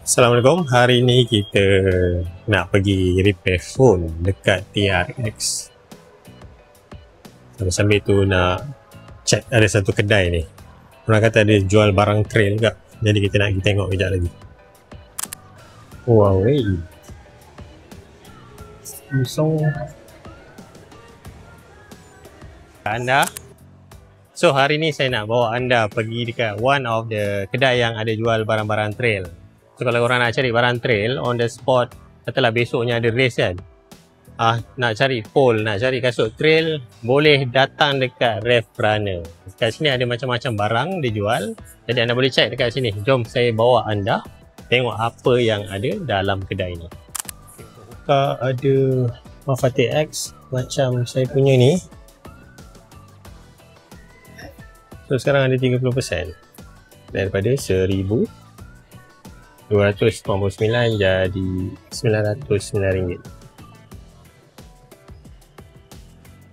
Assalamualaikum. Hari ni kita nak pergi repair phone dekat TRX. Sambil tu nak check ada satu kedai ni. Orang kata ada jual barang trail juga. Jadi kita nak pergi tengok kejap lagi. Wow, hey. So hari ni saya nak bawa anda pergi dekat one of the kedai yang ada jual barang-barang trail. So kalau korang nak cari barang trail on the spot, katalah besoknya ada race kan, nak cari pole, nak cari kasut trail, boleh datang dekat Rev Runner. Dekat sini ada macam-macam barang dijual, jadi anda boleh check dekat sini. Jom saya bawa anda tengok apa yang ada dalam kedai ni. Buka ada Mafate X macam saya punya ni. So sekarang ada 30% daripada 1,299 jadi RM909.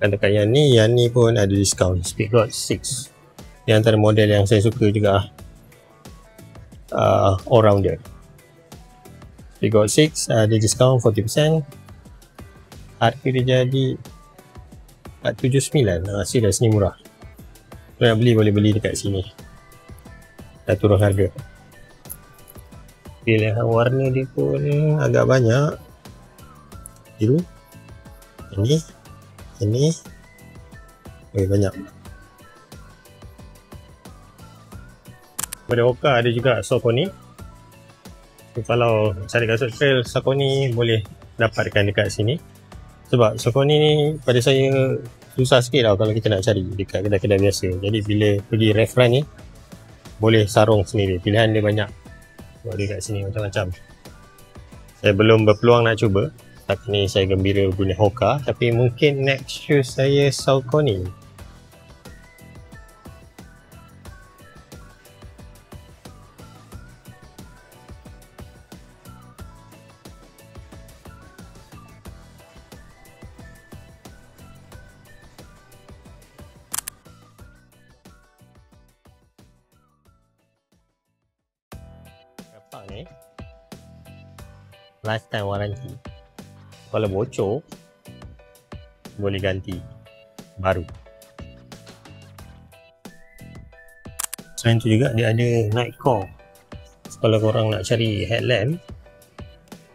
Dan dekat yang ni pun ada diskaun. Speedgoat 6 di antara model yang saya suka juga, all-rounder. Speedgoat 6 ada diskaun 40%. Harga dia jadi RM479. Serius ni murah. Kalau nak beli boleh beli dekat sini. Dah turun harga. Pilihan warna dia pun agak banyak. Biru, ini banyak. Pada Hoka ada juga Saucony. Kalau cari kasut trail Saucony boleh dapatkan dekat sini. Sebab Saucony ni pada saya susah sikit tau kalau kita nak cari dekat kedai-kedai biasa. Jadi bila pergi Rev Run ni boleh sarung sendiri. Pilihan dia banyak. Buat dekat sini macam-macam. Saya belum berpeluang nak cuba. Tapi ni saya gembira guna Hoka. Tapi mungkin next shoe saya Saucony. Ni lifetime warranty. Kalau bocor boleh ganti baru. Selain tu juga dia ada night core. Kalau korang nak cari headlamp,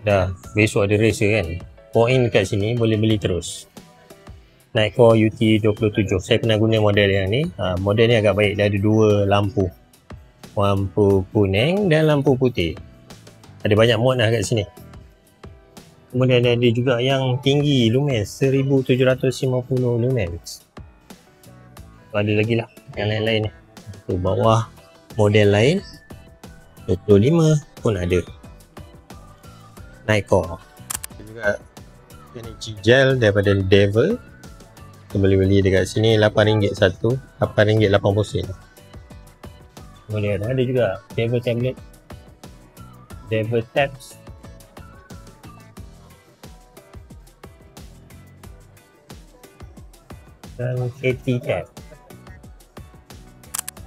dah besok ada race kan, point kat sini boleh beli terus. Night core UT27. Saya pernah guna model yang ni. Model ni agak baik. Dia ada dua lampu kuning dan lampu putih. Ada banyak mod lah kat sini. Kemudian ada juga yang tinggi lumens 1750 lumens. Ada lagi lah yang lain-lain ni. Tu bawah model lain 25 pun ada. Night core. Ada juga energy gel daripada Devil. Kita boleh beli dekat sini RM8 satu, RM8.80. Kemudian ada juga Devil tablet, Devil tabs, dan KT tab.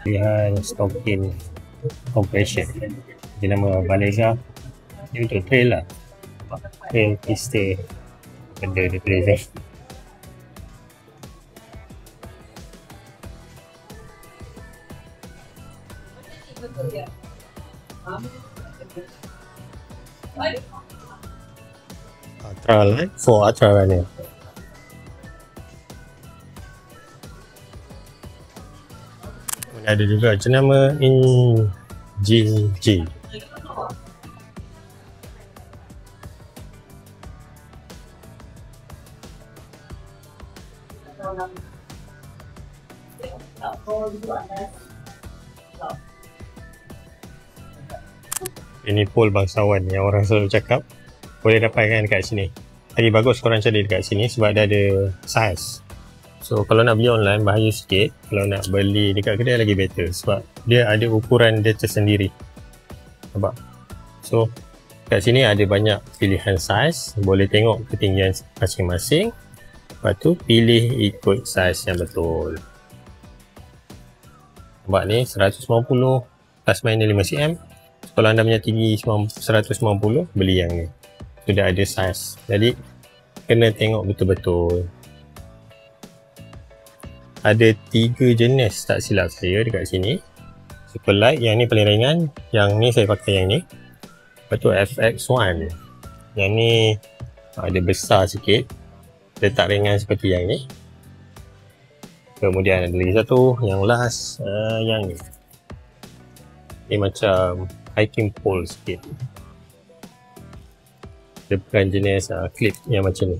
Pilihan stocking compression. Dia nama Balega. Dia untuk trail lah. Trail piste benda dia trail. Ultra light for ultra runner. Ada juga jenama NGG. Ini pole bangsawan yang orang selalu cakap. Boleh dapatkan dekat sini. Lagi bagus korang cari dekat sini sebab dia ada size. So kalau nak beli online bahaya sikit. Kalau nak beli dekat kedai lagi better sebab dia ada ukuran dia tersendiri. Nampak? So kat sini ada banyak pilihan size. Boleh tengok ketinggian masing-masing. Lepas tu pilih ikut size yang betul. Nampak ni 190 plus minus 5cm. Kalau anda punya tinggi 190, beli yang ni. Sudah ada saiz. Jadi kena tengok betul-betul. Ada 3 jenis tak silap saya dekat sini. Super light, yang ni paling ringan. Yang ni saya pakai yang ni. Lepas tu FX1. Yang ni ada besar sikit. Dia tak ringan seperti yang ni. Kemudian ada lagi satu, yang last, yang ni. Ni macam hiking pole sikit. Dia bukan jenis clip yang macam ni.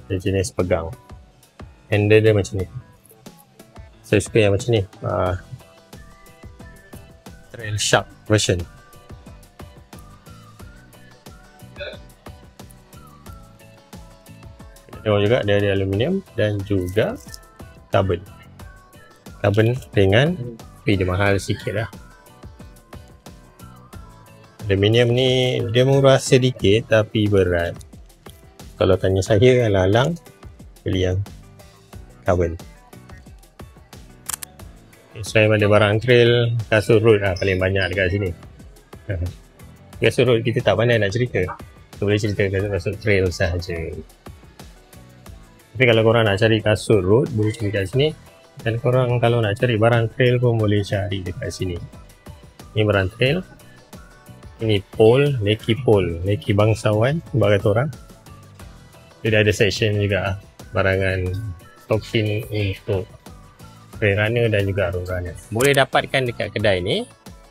Dia jenis pegang. Handle dia macam ni. Saya suka yang macam ni. Trail Shark version. Tengok juga dia ada aluminium dan juga karbon. Karbon ringan, tapi dia mahal sikit lah. Aluminium ni dia murah sedikit tapi berat. Kalau tanya saya, alang-alang beli yang karbon. Selain ada barang trail, kasut road lah paling banyak dekat sini. Kasut road kita tak pandai nak cerita. Kita boleh cerita kasut trail sahaja. Tapi kalau korang nak cari kasut road, boleh cari kat sini. Dan korang kalau nak cari barang trail pun boleh cari dekat sini. Ini barang trail. Ini pole, leki pole, leki bangsawan bagi orang. Dia ada section juga barangan stocking untuk trail runner dan juga road runner. Boleh dapatkan dekat kedai ni.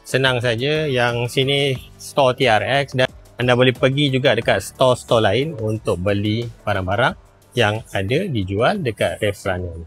Senang saja, yang sini store TRX dan anda boleh pergi juga dekat store-store lain untuk beli barang-barang yang ada dijual dekat Ref Runner.